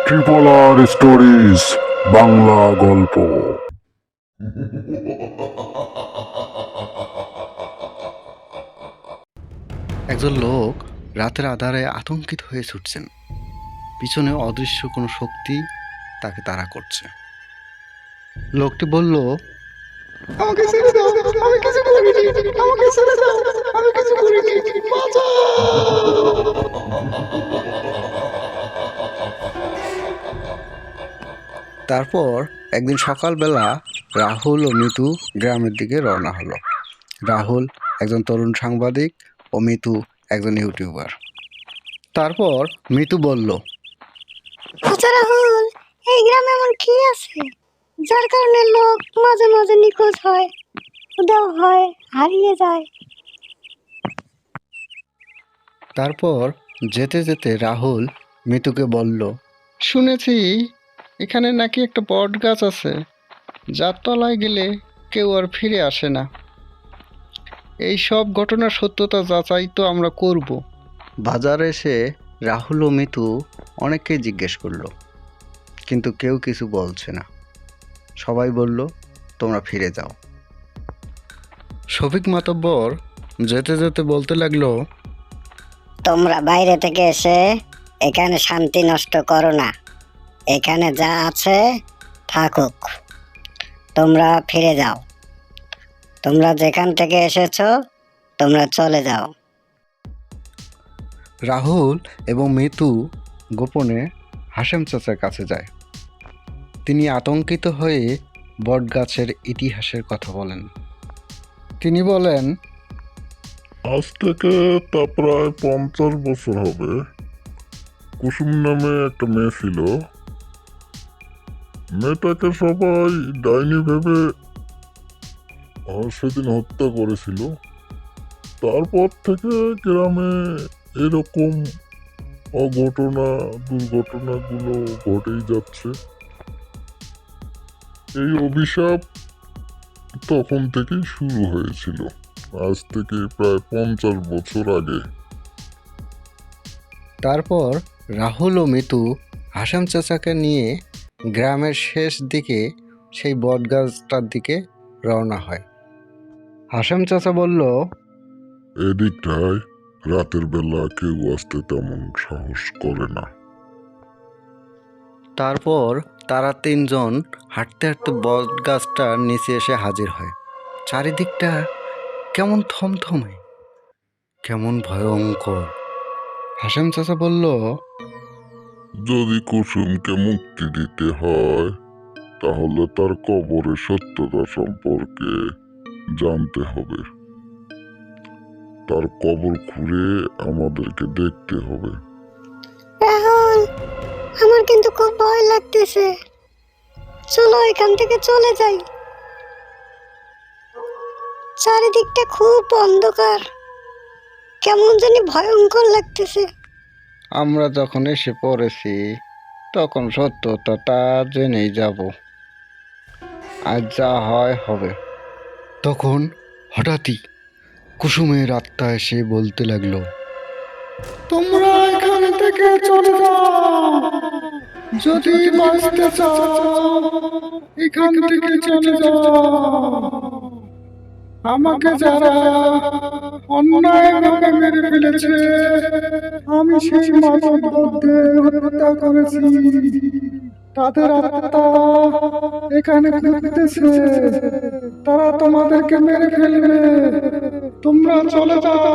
Triple আর stories Bangla গল্প। একজন লোক রাতের আঁধারে আতঙ্কিত হয়ে ছুটছেন। পিছনে অদৃশ্য কোনো শক্তি তাকে তাড়া করছে। লোকটি বলল, আমাকে ছেড়ে দাও, আমি কিছু করিনি, আমাকে ছেড়ে দাও, আমি কিছু করিনি, বাঁচাও। তারপর একদিন সকালবেলা রাহুল ও মিতু গ্রামের দিকে রওনা হলো। রাহুল একজন তরুণ সাংবাদিক ও মিতু একজন ইউটিউবার। তারপর মিতু বলল, আচ্ছা রাহুল, এই গ্রামে এমন কি আছে যার কারণে লোক মাঝে মাঝে নিখোঁজ হয়, উধাও হয়, হারিয়ে যায়? তারপর যেতে যেতে রাহুল মিতুকে বলল, শুনেছি এখানে নাকি একটা বট গাছ আছে যার তলায় গেলে কেউ আর ফিরে আসে না। এই সব ঘটনার সত্যতা যাচাই তো আমরা করব। বাজারে এসে রাহুল ও মিতু অনেককেই জিজ্ঞেস করলো, কিন্তু কেউ কিছু বলছে না। সবাই বলল, তোমরা ফিরে যাও। শফিক মাতব্বর যেতে যেতে বলতে লাগলো, তোমরা বাইরে থেকে এসে এখানে শান্তি নষ্ট করো না। এখানে যা আছে থাকুক, তোমরা ফিরে যাও। তোমরা যেখান থেকে এসেছো তোমরা চলে যাও। রাহুল এবং মিতু গোপনে হাশেম চাচার কাছে যায়। তিনি আতঙ্কিত হয়ে বটগাছের ইতিহাসের কথা বলেন। তিনি বলেন, আজ থেকে তা প্রায় 50 বছর হবে। কুসুম নামে একটা মেয়ে ছিল। মেয়েটাকে সবাই ডাইনি ভেবে সেদিন হত্যা করেছিল। তারপর থেকে গ্রামে এরকম দুর্ঘটনাগুলো ঘটেই যাচ্ছে। এই অভিশাপ তখন থেকেই শুরু হয়েছিল, আজ থেকে প্রায় 50 বছর আগে। তারপর রাহুল ও মিতু হাশেম চাচাকে নিয়ে গ্রামের শেষ দিকে সেই বটগাছটার দিকে রওনা হয়। হাশেম চাচা বলল, এদিকটায় রাতের বেলা কেউ আসতে তেমন সাহস করে না। তারপর তারা তিনজন হাঁটতে হাঁটতে বটগাছটার নিচে এসে হাজির হয়। চারিদিকটা কেমন থমথমে, কেমন ভয়ঙ্কর। হাশেম চাচা বলল, যদি কুসুমকে মুক্তি দিতে হয় তাহলে তার কবরের সত্যতা সম্পর্কে জানতে হবে। তার কবর খুঁড়ে আমাদেরকে দেখতে হবে। রাহুল, আমার কিন্তু খুব ভয় লাগতেছে, চলো এখান থেকে চলে যাই। চারিদিকটা খুব অন্ধকার, কেমন জানি ভয়ঙ্কর লাগতেছে। আমরা যখন এসে পড়েছি তখন সত্যতাটা জেনেই যাব, আজ যা হয় হবে। তখন হঠাৎই কুসুমের আত্মা এসে বলতে লাগলো, তোমরা এখান থেকে চলে যাও, যদি বাঁচতে চাও এখান থেকে চলে যাও। আমাকে যারা অন্যায়ভাবে মেরে ফেলেছে আমি সেই মাতব্বরদের হত্যা করেছি, তাদের আত্মা এখানে ঘুরতেছে, তারা তোমাদেরকে মেরে ফেলবে। তোমরা চলে যাও।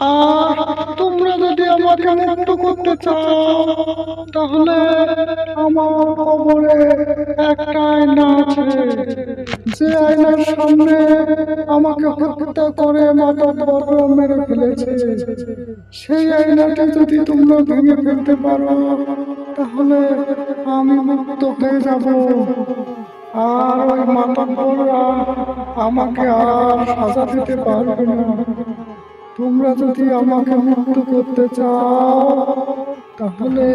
আর তোমরা যদি আমাকে মুক্ত করতে চাও তাহলে আমার কবরে একটা আয়না আছে, যে আয়নার সামনে আমাকে হত্যা করে মাতব্বর মেরে ফেলেছে। সেই আয়নাটি যদি তোমরা ভেঙে ফেলতে পারো তাহলে আমি মুক্ত হয়ে যাব, আর ওই মাতব্বররা আমাকে আর সাজা দিতে পারবে না। তোমরা যদি আমাকে মুক্ত করতে চাও তাহলে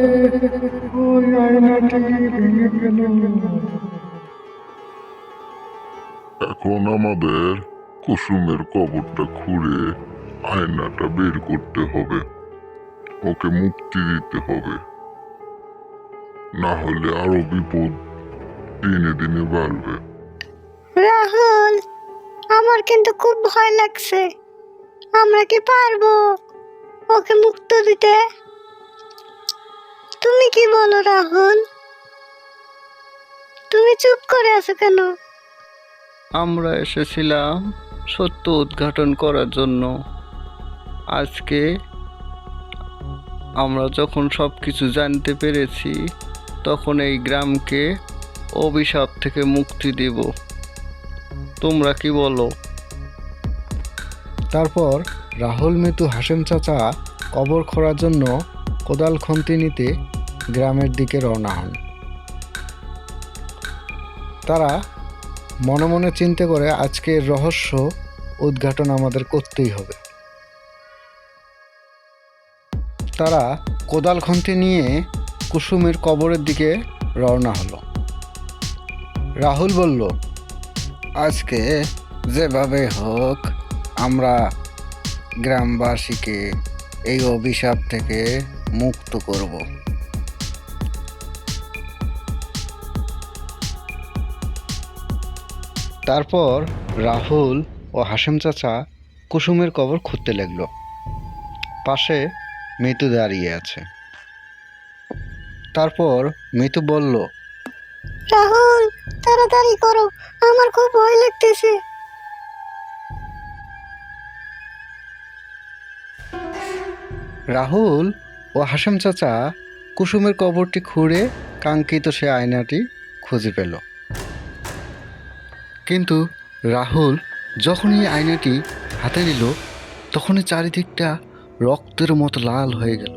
ওই আয়নাটি ভেঙে ফেলো। এখন আমাদের কুসুমের কবরটা খুঁড়ে আয়নাটা বের করতে হবে, ওকে মুক্তি দিতে হবে। না হলে আরো বিপদ দিনে দিনে বাড়বে। রাহুল, আমার কিন্তু খুব ভয় লাগছে। আমরা কি পারবো ওকে মুক্ত দিতে? তুমি কি বলো রাহুল? তুমি চুপ করে আছো কেন? আমরা এসেছিলাম সত্য উদ্ঘাটন করার জন্য। আজকে আমরা যখন সব কিছু জানতে পেরেছি, তখন এই গ্রামকে অভিশাপ থেকে মুক্তি দেব। তোমরা কি বলো? তারপর রাহুল, মিতু, হাশেম চাচা কবর খোঁড়ার জন্য কোদাল খন্তি নিতে গ্রামের দিকে রওনা হন। তারা মনে মনে চিন্তা করে, আজকের রহস্য উদ্ঘাটন আমাদের করতেই হবে। তারা কোদাল খন্তি নিয়ে কুসুমের কবরের দিকে রওনা হলো। রাহুল বলল, আজকে যেভাবে হোক আমরা গ্রামবাসীকে এই অভিশাপ থেকে মুক্ত করব। তারপর রাহুল ও হাশেম চাচা কুসুমের কবর খুঁড়তে লাগলো। পাশে মিতু দাঁড়িয়ে আছে। তারপর মিতু বলল, রাহুল, তাড়াতাড়ি করো, আমার খুব ভয় লাগতেছে। রাহুল ও হাশেম চাচা কুসুমের কবরটি খুঁড়ে কাঙ্ক্ষিত সে আয়নাটি খুঁজে পেল। কিন্তু রাহুল যখনই আয়নাটি হাতে নিল, তখনই চারিদিকটা রক্তের মতো লাল হয়ে গেল,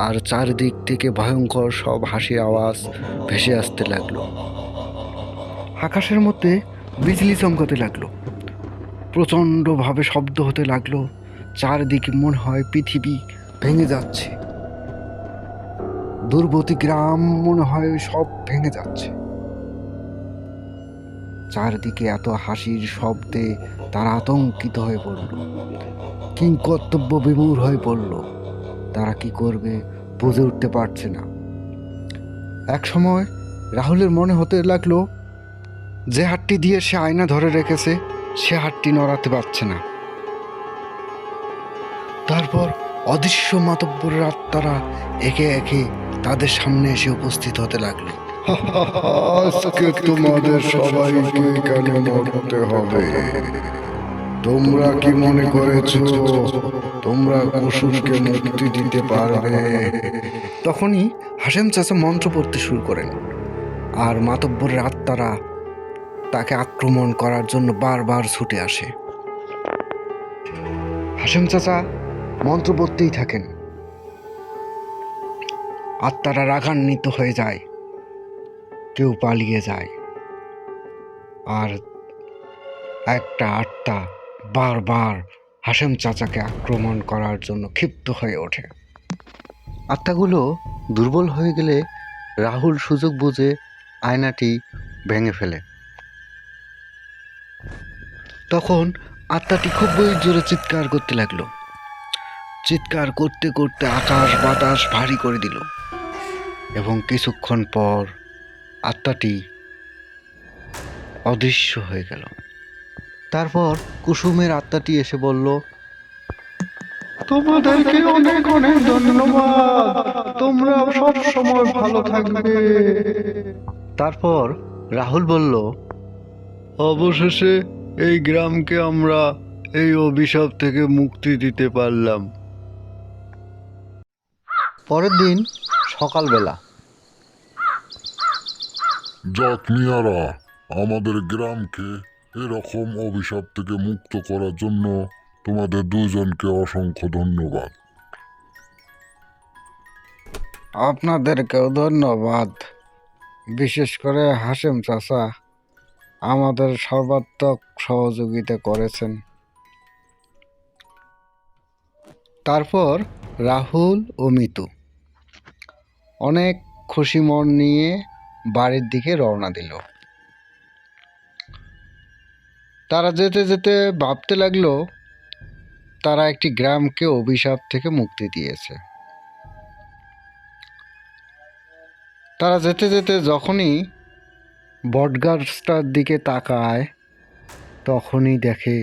আর চারিদিক থেকে ভয়ঙ্কর সব হাসির আওয়াজ ভেসে আসতে লাগলো। আকাশের মধ্যে বিজলি চমকাতে লাগলো, প্রচণ্ডভাবে শব্দ হতে লাগলো। চারদিকে মনে হয় পৃথিবী ভেঙে যাচ্ছে। দূরবর্তী গ্রাম মনে হয় সব ভেঙে যাচ্ছে। চারদিকে এত হাসির শব্দে তারা আতঙ্কিত হয়ে পড়ল, কিংকর্তব্য বিমূঢ় হয়ে পড়ল। তারা কি করবে বুঝে উঠতে পারছে না। এক সময় রাহুলের মনে হতে লাগলো, যে হাতটি দিয়ে সে আয়না ধরে রেখেছে সে হাতটি নড়াতে পারছে না। তারপর অদৃশ্য মাতব্বরের আত্মারা একে একে তাদের সামনে এসে উপস্থিত হতে লাগলো। আজকে তোমাদের সবাইকে এখানে মরতে হবে। তোমরা কি মনে করেছো তোমরা কুসুমকে মুক্তি দিতে পারবে? তখনই হাশেম চাচা মন্ত্র পড়তে শুরু করেন, আর মাতব্বরের আত্মারা তাকে আক্রমণ করার জন্য বারবার ছুটে আসে। হাশেম চাচা মন্ত্র পড়তেই থাকেন। আত্মারা রাগান্বিত হয়ে যায়, কেউ পালিয়ে যায়, আর একটা আত্মা বারবার হাশেম চাচাকে আক্রমণ করার জন্য ক্ষিপ্ত হয়ে ওঠে। আত্মাগুলো দুর্বল হয়ে গেলে রাহুল সুযোগ বুঝে আয়নাটি ভেঙে ফেলে। তখন আত্মাটি খুবই জোরে চিৎকার করতে লাগলো। চিৎকার করতে করতে আকাশ বাতাস ভারী করে দিল, এবং কিছুক্ষণ পর আত্মাটি অদৃশ্য হয়ে গেল। তারপর কুসুমের আত্মাটি এসে বলল, তোমাদেরকে অনেক অনেক ধন্যবাদ, তোমরা সব সময় ভালো থাকবে। তারপর রাহুল বলল, অবশেষে এই গ্রামকে আমরা এই অভিশাপ থেকে মুক্তি দিতে পারলাম। পরের দিন সকালবেলা যাক মিয়ারা, আমাদের গ্রামকে এরকম অভিশাপ থেকে মুক্ত করার জন্য তোমাদের দুজনকে অসংখ্য ধন্যবাদ। আপনাদেরকেও ধন্যবাদ, বিশেষ করে হাশেম চাচা, আমাদের সর্বাত্মক সহযোগিতা করেছেন। তারপর রাহুল ও মিতু অনেক খুশি মন নিয়ে বাড়ির দিকে রওনা দিল। তারা যেতে যেতে ভাবতে লাগলো, তারা একটি গ্রামকে অভিশাপ থেকে মুক্তি দিয়েছে। তারা যেতে যেতে যখনই বটগাছটার দিকে তাকায় তখনই দেখে